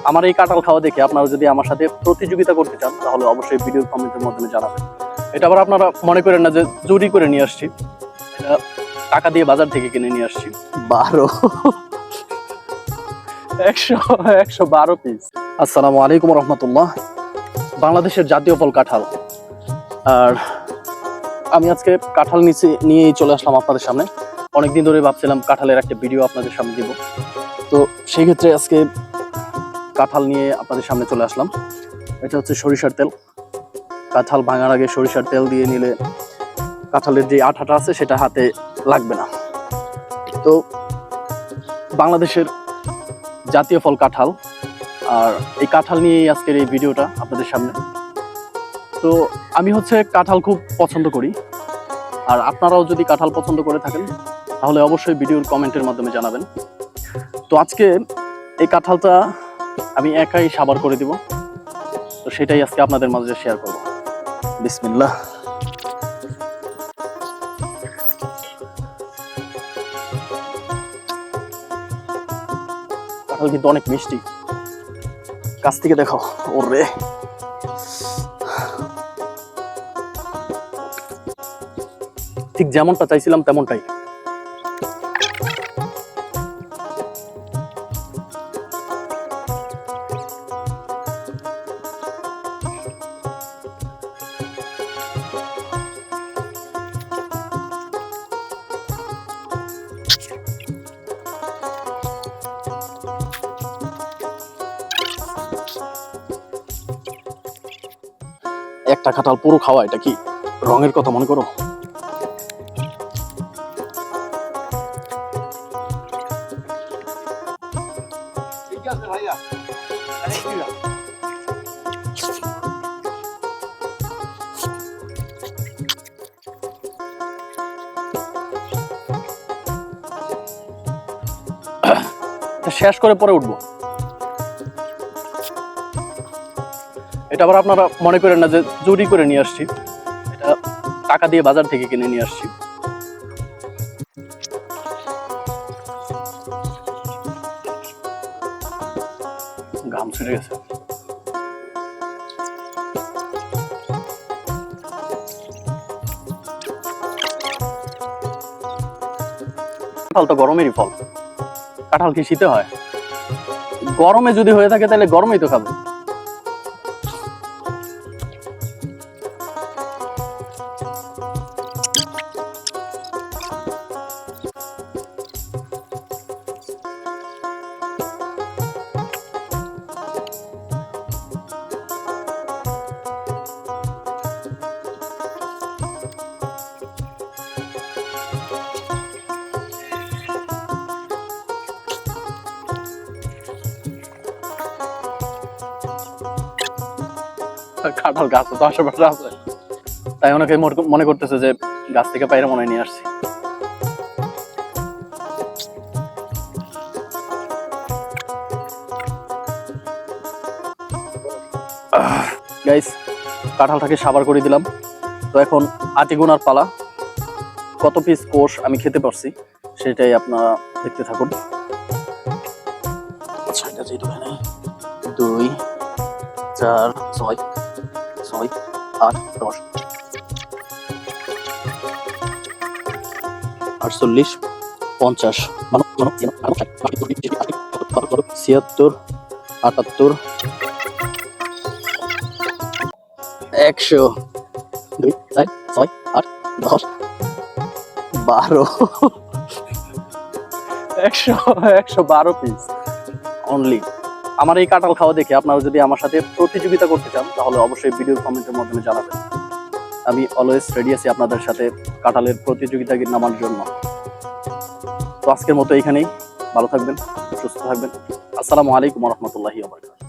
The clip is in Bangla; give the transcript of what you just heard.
আমার এই কাঁঠাল খাওয়া দেখে আপনারা যদি আমার সাথে প্রতিযোগিতা করতে চান তাহলে অবশ্যই ভিডিও কমেন্টের মাধ্যমে জানাবেন। এটা আবার আপনারা মনে করেন না যে চুরি করে নিয়ে আসছি, এটা টাকা দিয়ে বাজার থেকে কিনে নিয়ে আসছি। 112 পিস। আসসালামু আলাইকুম রহমতুল্লাহ। বাংলাদেশের জাতীয় ফল কাঁঠাল, আর আমি আজকে কাঁঠাল নিয়েই চলে আসলাম আপনাদের সামনে। অনেকদিন ধরে ভাবছিলাম কাঁঠালের একটা ভিডিও আপনাদের সামনে দিব, তো সেই ক্ষেত্রে আজকে কাঁঠাল নিয়ে আপনাদের সামনে চলে আসলাম। এটা হচ্ছে সরিষার তেল। কাঁঠাল ভাঙার আগে সরিষার তেল দিয়ে নিলে কাঁঠালের যে আঠাটা আছে সেটা হাতে লাগবে না। তো বাংলাদেশের জাতীয় ফল কাঁঠাল, আর এই কাঁঠাল নিয়েই আজকের এই ভিডিওটা আপনাদের সামনে। তো আমি হচ্ছে কাঁঠাল খুব পছন্দ করি, আর আপনারাও যদি কাঁঠাল পছন্দ করে থাকেন তাহলে অবশ্যই ভিডিওর কমেন্টের মাধ্যমে জানাবেন। তো আজকে এই কাঁঠালটা আমি একাই সাবার করে দিব, তো সেটাই আজকে আপনাদের মাঝে শেয়ার করব। বিসমিল্লাহ। কাঁঠাল কিন্তু অনেক মিষ্টি, কাছ থেকে দেখো। ওরে ঠিক যেমনটা চাইছিলাম তেমনটাই। একটা কাঁঠাল পুরো খাওয়া, এটা কি রঙের কথা মনে করো? শেষ করে পরে উঠবো। এটা আবার আপনারা মনে করেন না যে চুরি করে নিয়ে আসছি, এটা টাকা দিয়ে বাজার থেকে কিনে নিয়ে আসছি। ঘাম ছিঁড়ে গেছে। কাঁঠাল তো গরমেরই ফল, কাঁঠাল কি শীতে হয়? গরমে যদি হয়ে থাকে তাহলে গরমেই তো খাবে। কাঁঠাল গাছ তো আশেপাশে আছে, তাই অনেকে মনে করতেছে যে গাছ থেকে পায়রা মনে নিয়ে আসছি। গাইস, কাঁঠালটাকে সাবার করে দিলাম। তো এখন আটি গোনার পালা। কত পিস কোষ আমি খেতে পারছি সেটাই আপনারা দেখতে থাকুন। 2 4 6 6 8 10 48 50 76 78 100 2 4 6 8 10 12 112 পিস অনলি। আমার এই কাঁঠাল খাওয়া দেখে আপনারা যদি আমার সাথে প্রতিযোগিতা করতে চান তাহলে অবশ্যই ভিডিওর কমেন্টের মাধ্যমে জানাবেন। আমি অলওয়েজ রেডি আছি আপনাদের সাথে কাঁঠালের প্রতিযোগিতায় নামার জন্য। তো আজকের মতো এইখানেই। ভালো থাকবেন, সুস্থ থাকবেন। আসসালামু আলাইকুম ওয়া রাহমাতুল্লাহি ওয়া বারাকাতুহু।